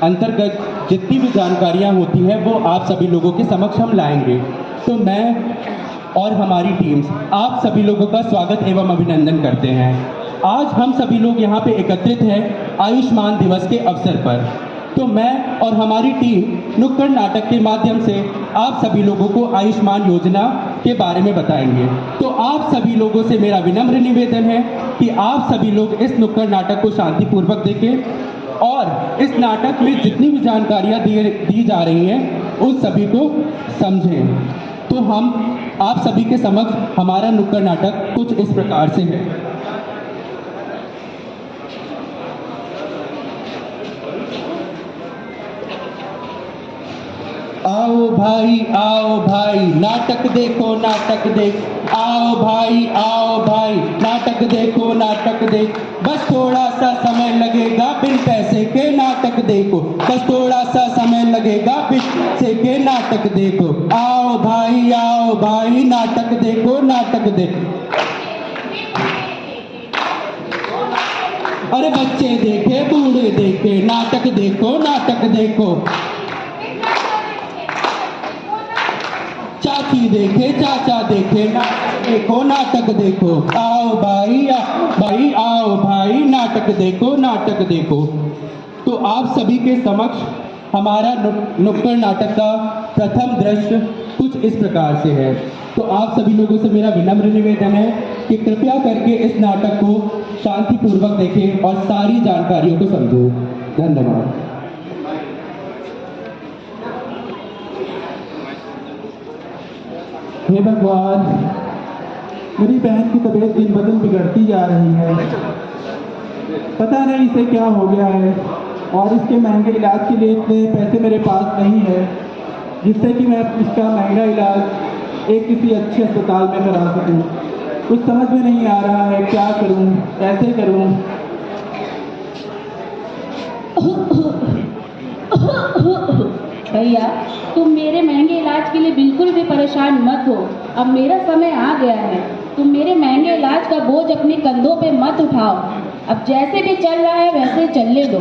अंतर्गत जितनी भी जानकारियाँ होती हैं वो आप सभी लोगों के समक्ष हम लाएंगे। तो मैं और हमारी टीम्स आप सभी लोगों का स्वागत एवं अभिनंदन करते हैं। आज हम सभी लोग यहाँ पे एकत्रित हैं आयुष्मान दिवस के अवसर पर। तो मैं और हमारी टीम नुक्कड़ नाटक के माध्यम से आप सभी लोगों को आयुष्मान योजना के बारे में बताएंगे। तो आप सभी लोगों से मेरा विनम्र निवेदन है कि आप सभी लोग इस नुक्कड़ नाटक को शांतिपूर्वक देखें और इस नाटक में जितनी भी जानकारियाँ दी जा रही हैं उस सभी को समझें। तो हम आप सभी के समक्ष हमारा नुक्कड़ नाटक कुछ इस प्रकार से है। आओ भाई नाटक देखो नाटक देख। आओ भाई नाटक देखो नाटक देख। बस थोड़ा सा समय लगेगा बिन पैसे के नाटक देखो। बस थोड़ा सा समय लगेगा बिन पैसे के नाटक देखो। आओ भाई नाटक देखो नाटक देखो। अरे बच्चे देखे बूढ़े देखे नाटक देखो नाटक देखो। चाची देखे चाचा देखे नाटक देखो नाटक देखो। आओ भाई आओ भाई नाटक देखो नाटक देखो। तो आप सभी के समक्ष हमारा नुक्कड़ नाटक का प्रथम दृश्य कुछ इस प्रकार से है। तो आप सभी लोगों से मेरा विनम्र निवेदन है कि कृपया करके इस नाटक को शांतिपूर्वक देखें और सारी जानकारियों को समझें। धन्यवाद। हे भगवान, मेरी बहन की तबीयत दिन ब दिन बिगड़ती जा रही है। पता नहीं इसे क्या हो गया है और इसके महंगे इलाज के लिए इतने पैसे मेरे पास नहीं है जिससे कि मैं इसका महंगा इलाज एक किसी अच्छे अस्पताल में करा सकूं। कुछ समझ में नहीं आ रहा है क्या करूं, कैसे करूं। भैया, तुम मेरे महंगे इलाज के लिए बिल्कुल भी परेशान मत हो। अब मेरा समय आ गया है। तुम मेरे महंगे इलाज का बोझ अपने कंधों पे मत उठाओ। अब जैसे भी चल रहा है वैसे चलने दो।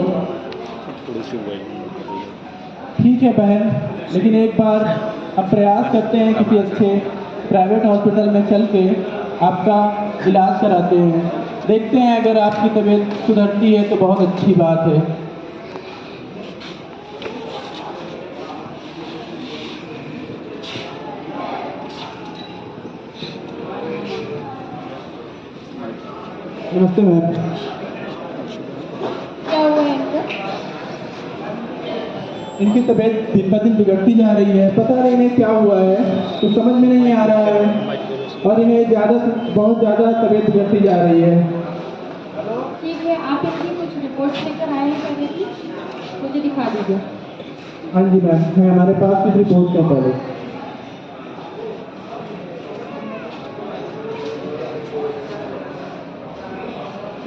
ठीक है बहन, लेकिन एक बार अब प्रयास करते हैं किसी अच्छे प्राइवेट हॉस्पिटल में चल के आपका इलाज कराते हैं। देखते हैं अगर आपकी तबीयत सुधरती है तो बहुत अच्छी बात है। नमस्ते मैम। क्या हुआ है इनको? इनकी तबीयत दिन ब दिन बिगड़ती जा रही है। पता नहीं इन्हें क्या हुआ है, कुछ समझ में नहीं आ रहा है और इन्हें बहुत ज़्यादा तबीयत बिगड़ती जा रही है। ठीक है, आप अपनी कुछ रिपोर्ट लेकर आए हैं पहले की, मुझे दिखा दीजिए। हाँ जी मैम, है हमारे पास कुछ रिपोर्ट है पहले।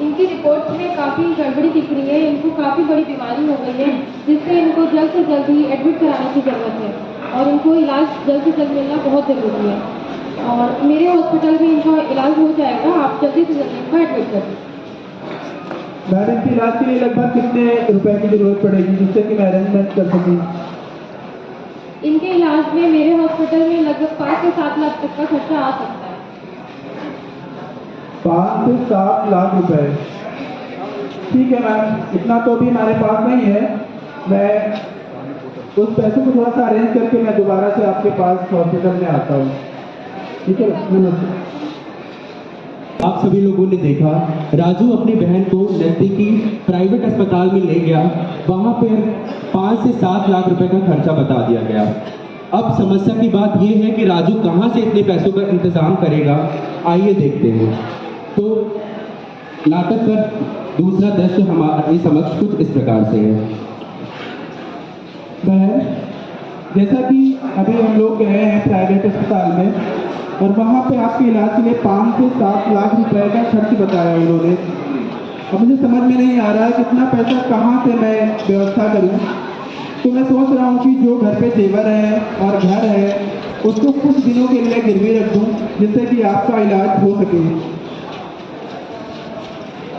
इनकी रिपोर्ट में काफ़ी गड़बड़ी दिख रही है। इनको काफ़ी बड़ी बीमारी हो गई है जिससे इनको जल्द से जल्द ही एडमिट कराने की ज़रूरत है और इनको इलाज जल्द से जल्द मिलना बहुत ज़रूरी है और मेरे हॉस्पिटल में इनका इलाज हो जाएगा। आप जल्दी से जल्दी इनको एडमिट कर दीजिए। मैडम के इलाज के लिए लगभग कितने रुपए की जरूरत पड़ेगी जिससे कि मैं अरेंजमेंट कर सकूँ? इनके इलाज में मेरे हॉस्पिटल में लगभग 5 से 7 लाख तक का खर्चा आ सकता है। 5 से 7 लाख रुपए। ठीक है मैम, इतना तो भी हमारे पास नहीं है। मैं उस पैसे को थोड़ा सा अरेंज करके मैं दोबारा से आपके पास हॉस्पिटल में आता हूँ। ठीक है, नमस्ते। आप सभी लोगों ने देखा राजू अपनी बहन को नज़दीकी प्राइवेट अस्पताल में ले गया। वहाँ पर 5 से 7 लाख रुपए का खर्चा बता दिया गया। अब समस्या की बात यह है कि राजू कहाँ से इतने पैसों का इंतजाम करेगा। आइए देखते हैं। तो नाटक का दूसरा दृश्य हमारे समक्ष कुछ इस प्रकार से है। बहन, जैसा कि अभी हम लोग गए हैं प्राइवेट अस्पताल में और वहाँ पे आपके इलाज के लिए 5 से 7 लाख रुपए का खर्च बताया उन्होंने। अब मुझे समझ में नहीं आ रहा है कितना पैसा कहाँ से मैं व्यवस्था करूँ। तो मैं सोच रहा हूँ कि जो घर पे जेवर है और घर है उसको कुछ दिनों के लिए गिरवी रख दूँ जिससे कि आपका इलाज हो सके।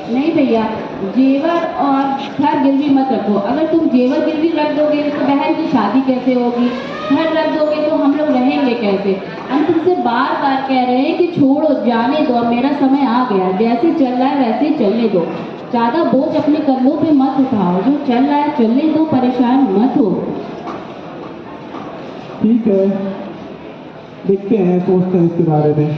नहीं भैया, जेवर और घर गिरवी मत रखो। अगर तुम जेवर गिरवी रख दोगे तो बहन की शादी कैसे होगी, घर रख दोगे तो हम लोग रहेंगे कैसे। हम तुमसे बार बार कह रहे हैं कि छोड़ो, जाने दो, मेरा समय आ गया, जैसे चल रहा है वैसे ही चलने दो। ज़्यादा बोझ अपने कंधों पे मत उठाओ, जो चल रहा है चलने दो, परेशान मत हो। ठीक है, देखते हैं, सोचते हैं इसके बारे में।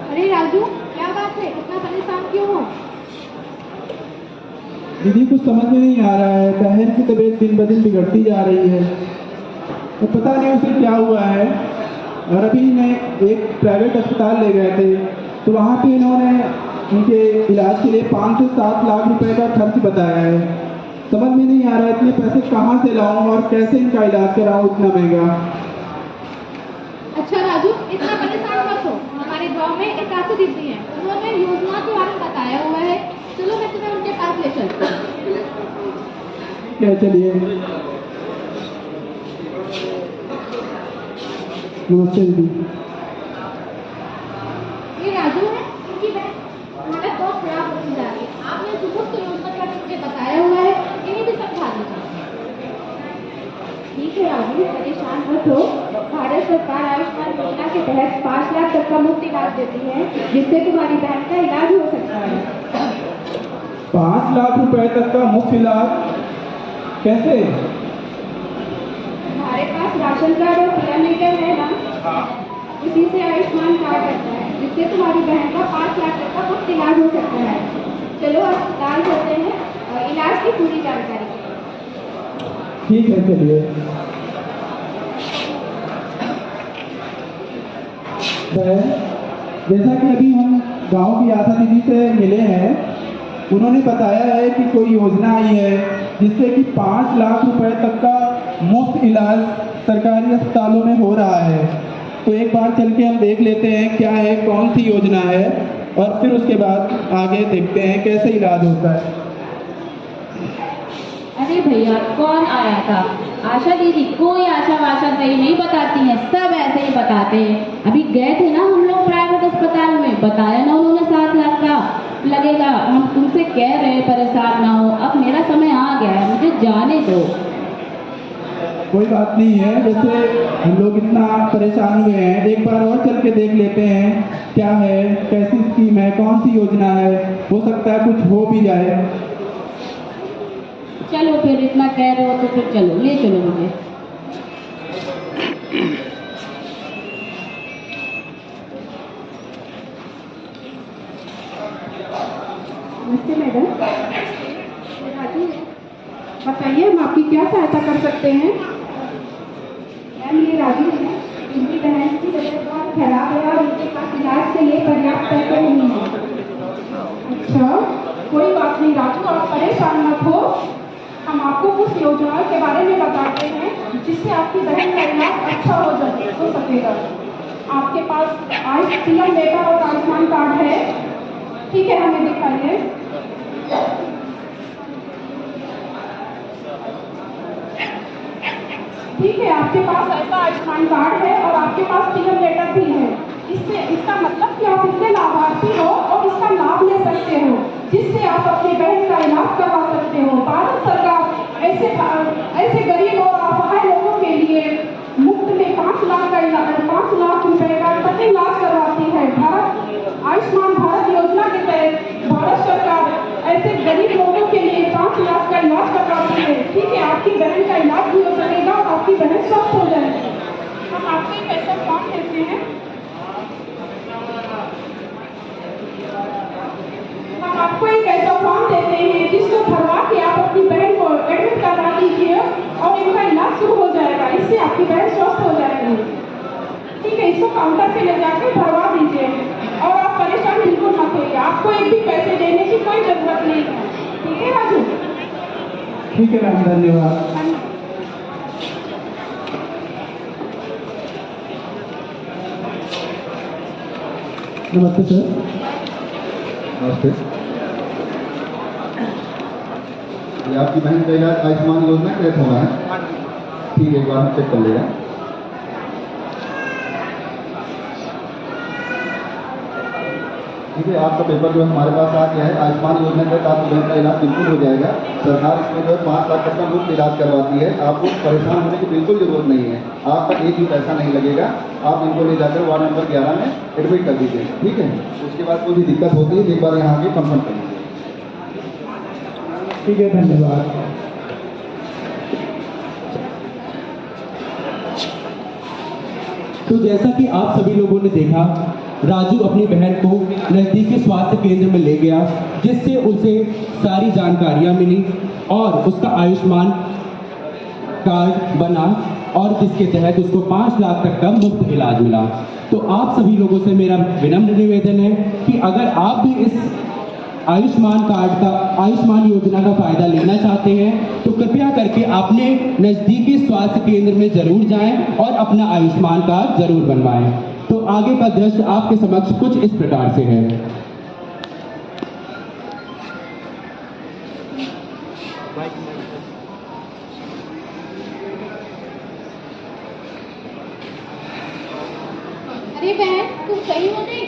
अरे राजू, क्या बात है, इतना परेशान क्यों हो? दीदी कुछ समझ में नहीं आ रहा है, बहन की तबीयत दिन ब दिन बिगड़ती जा रही है, तो पता नहीं उसे क्या हुआ है। और अभी मैं एक प्राइवेट अस्पताल ले गए थे, तो वहाँ पे इन्होंने उनके इलाज के लिए 5 से 7 लाख रुपए का खर्च बताया है। समझ में नहीं आ रहा है इतने पैसे कहाँ से लाऊं और कैसे इनका इलाज कराऊं इतना महंगा। अच्छा राजू, इतना परेशान मत हो। हमारे गांव में एक आशा दीदी हैं, उन्होंने योजना के बारे में बताया हुआ है। चलो मैं तुम्हें उनके पास ले चलती हूँ। क्या, चलिए। नमस्ते दीदी। ये राजू है, इनकी बहन हालत बहुत खराब होती जा रही है। आपने सुमुक्त योजना के बारे में मुझे बताया हुआ है, इन्हें भी समझा दीजिए। ठीक है राजू, परेशान मत हो। भारत सरकार आयुष्मान योजना के तहत 5 लाख तक का मुफ्त इलाज देती है, जिससे तुम्हारी बहन का इलाज हो सकता है। 5 लाख रुपए तक का मुफ्त इलाज कैसे? हमारे पास राशन कार्ड और किलोमीटर है ना, उसी से आयुष्मान कार्ड रहता है, जिससे तुम्हारी बहन का 5 लाख तक का मुफ्त इलाज हो सकता है। चलो अस्पताल चलते हैं और इलाज की पूरी जानकारी लेंगे। ठीक है, चलिए। जैसा कि अभी हम गांव की आशा दीदी से मिले हैं, उन्होंने बताया है कि कोई योजना आई है जिससे कि 5 लाख रुपए तक का मुफ्त इलाज सरकारी अस्पतालों में हो रहा है। तो एक बार चल के हम देख लेते हैं क्या है, कौन सी योजना है, और फिर उसके बाद आगे देखते हैं कैसे इलाज होता है। अरे भैया, कौन आया था? आशा दीदी कोई आशा वाशा सही नहीं बताती हैं, सब ऐसे ही बताते हैं। अभी गए थे ना हम लोग प्राइवेट अस्पताल में, बताया ना उन्होंने 7 लाख का लगेगा। हम तुमसे कह रहे हैं परेशान ना हो, अब मेरा समय आ गया है, मुझे जाने दो। कोई बात नहीं है, जैसे हम लोग इतना परेशान हुए हैं, एक बार और चल के देख लेते हैं क्या है, कैसी स्कीम है, कौन सी योजना है, हो सकता है कुछ हो भी जाए। चलो फिर, इतना कह रहे हो तो फिर चलो, ले चलो मुझे। नमस्ते मैडम। राजू, बताइए हम आपकी क्या सहायता कर सकते हैं? मैम, ये राजू है, इनकी बहन की तबीयत बहुत खराब है और उनके पास इलाज के लिए पर्याप्त पैसे नहीं है। अच्छा, कोई बात नहीं राजू, आप परेशान मत हो। हम आपको कुछ योजनाओं के बारे में बताते हैं जिससे आपकी बहन का इलाज अच्छा हो सकेगा। आपके पास पीएम लेटर और आयुष्मान कार्ड है? ठीक है, हमें दिखाइए। ठीक है, आपके पास ऐसा आयुष्मान कार्ड है और आपके पास पीएम लेटर भी है। इसका मतलब कि आप इसके लाभार्थी हो और इसका लाभ ले सकते हो, जिससे आप अपनी बहन का इलाज करवा सकते हो। भारत सरकार ऐसे गरीब और असहाय लोगों के लिए मुफ्त में 5 लाख रुपए का प्रति इलाज करवाती है। आयुष्मान भारत योजना के तहत भारत सरकार ऐसे गरीब लोगों के लिए 5 लाख का इलाज करवाती है। ठीक है, आपकी बहन का इलाज भी हो सकेगा और आपकी बहन स्वस्थ हो जाएगी। हम आपको एक ऐसा फॉर्म देते हैं, जिसको भरवा के आप अपनी बहन को एडमिट करवा दीजिए और इनका इलाज शुरू हो जाएगा। इससे आपकी बहन स्वस्थ हो जाएगी। ठीक है, इसको काउंटर पे ले जाकर भरवा दीजिए और आप परेशान बिल्कुल मत होइए। आपको एक भी पैसे देने की कोई जरूरत नहीं है। ठीक है राजू? ठीक है मैम, धन्यवाद। नमस्ते सर। नमस्ते। ये आपकी बहन का इलाज आयुष्मान योजना के तहत होना है? ठीक है, एक बार हम चेक कर लेगा। ठीक है, आपका पेपर जो है हमारे पास आ गया है। आयुष्मान योजना के तहत आपके बहन का इलाज बिल्कुल हो जाएगा। सरकार इसमें जो है 5 लाख तक का मुफ्त इलाज करवाती है। आपको परेशान होने की बिल्कुल जरूरत नहीं है। आपका एक भी पैसा नहीं लगेगा। आप इनको ले जाकर वार्ड नंबर 11 में एडमिट कर दीजिए, ठीक है। उसके बाद कोई भी दिक्कत होती है एक बार यहाँ आके कंफर्म कर लीजिए। ठीक है, धन्यवाद। तो जैसा कि आप सभी लोगों ने देखा, राजू अपनी बहन को नज़दीकी स्वास्थ्य केंद्र में ले गया, जिससे उसे सारी जानकारियां मिली और उसका आयुष्मान कार्ड बना और जिसके तहत उसको 5 लाख तक का मुफ्त इलाज मिला। तो आप सभी लोगों से मेरा विनम्र निवेदन है कि अगर आप भी इस आयुष्मान योजना का फायदा लेना चाहते हैं तो कृपया करके अपने नज़दीकी स्वास्थ्य केंद्र में जरूर जाएं और अपना आयुष्मान कार्ड जरूर बनवाएं। तो आगे का दृश्य आपके समक्ष कुछ इस प्रकार से है। अरे बहन, तुम सही हो गई?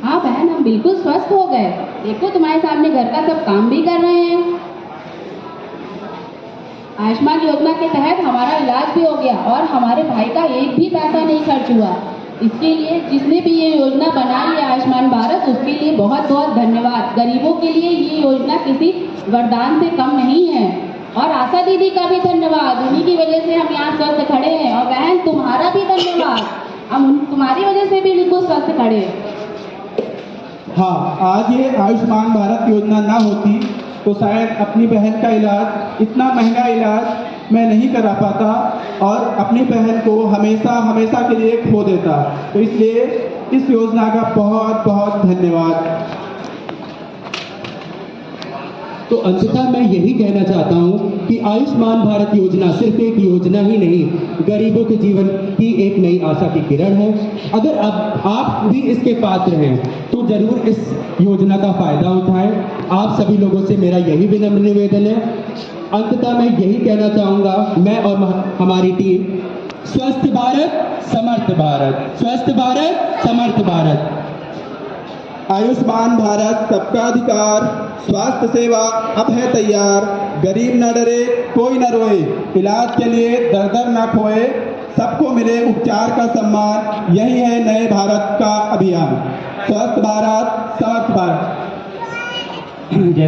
हाँ बहन, हम बिल्कुल स्वस्थ हो गए। देखो तुम्हारे सामने घर का सब काम भी कर रहे हैं। आयुष्मान योजना के तहत हमारा इलाज भी हो गया और हमारे भाई का एक भी पैसा नहीं खर्च हुआ। इसके लिए जिसने भी ये योजना बनाई है आयुष्मान भारत, उसके लिए बहुत बहुत धन्यवाद। गरीबों के लिए ये योजना किसी वरदान से कम नहीं है। और आशा दीदी का भी धन्यवाद, उन्हीं की वजह से हम यहाँ स्वस्थ खड़े हैं। और बहन तुम्हारा भी धन्यवाद, हम तुम्हारी वजह से भी बिल्कुल स्वस्थ खड़े हैं। हाँ, आज ये आयुष्मान भारत योजना ना होती तो शायद अपनी बहन का इलाज, इतना महंगा इलाज मैं नहीं करा पाता और अपनी बहन को हमेशा हमेशा के लिए खो देता। तो इसलिए इस योजना का बहुत बहुत धन्यवाद। तो अंततः मैं यही कहना चाहता हूं कि आयुष्मान भारत योजना सिर्फ एक योजना ही नहीं, गरीबों के जीवन की एक नई आशा की किरण है। अगर आप भी इसके पात्र हैं तो जरूर इस योजना का फायदा उठाएं। आप सभी लोगों से मेरा यही विनम्र निवेदन है। अंततः मैं यही कहना चाहूँगा, मैं और हमारी टीम, स्वस्थ भारत समर्थ भारत, स्वस्थ भारत समर्थ भारत। आयुष्मान भारत सबका अधिकार, स्वास्थ्य सेवा अब है तैयार। गरीब न डरे, कोई न रोए, इलाज के लिए दर दर न खोए, सबको मिले उपचार का सम्मान। यही है नए भारत का अभियान, स्वस्थ भारत समर्थ भारत।